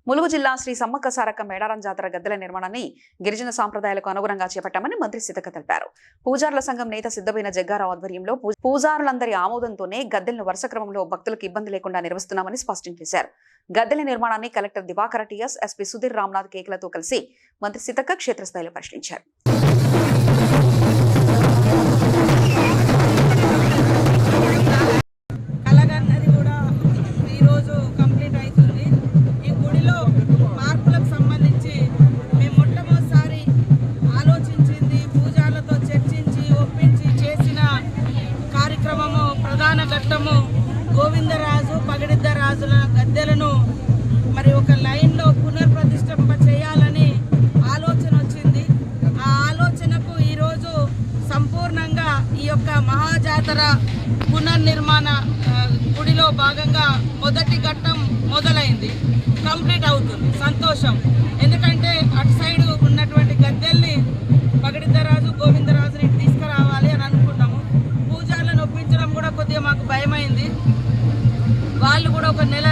ములుగు జిల్లా శ్రీ సమ్మక్క సారక్క మేడారం జాతర గద్దెల నిర్మాణాన్ని గిరిజన సాంప్రదాయాలకు అనుగుణంగా చేపట్టామని మంత్రి సీతక్క తెలిపారు. పూజారుల సంఘం నేత సిద్ధమైన జగ్గారావు ఆధ్వర్యంలో పూజారులందరి ఆమోదంతోనే గద్దెలను వరుస క్రమంలో భక్తులకు ఇబ్బంది లేకుండా నిర్వహిస్తున్నామని స్పష్టం చేశారు. గద్దెల నిర్మాణాన్ని collector Divakara TS, SP Sudheer Ramnath కేకులతో కలిసి మంత్రి సీతక్క క్షేత్రస్థాయిలో పరిశీలించారు. గోవిందరాజు పగడిద్దరాజుల గద్దెలను మరి ఒక లైన్లో పునర్ప్రతిష్ఠింప చేయాలని ఆలోచన వచ్చింది. ఆ ఆలోచనకు ఈరోజు సంపూర్ణంగా ఈ యొక్క మహాజాతర పునర్నిర్మాణ గుడిలో భాగంగా మొదటి ఘట్టం మొదలైంది, కంప్లీట్ అవుతుంది. సంతోషం. ఎందుకంటే అటు సైడ్ ఉన్నటువంటి గద్దెల్ని పగడిద్దరాజు గోవిందరాజుని తీసుకురావాలి అని అనుకున్నాము. పూజారులను ఒప్పించడం కూడా కొద్దిగా మాకు భయమైంది. వాళ్ళు కూడా ఒక నెల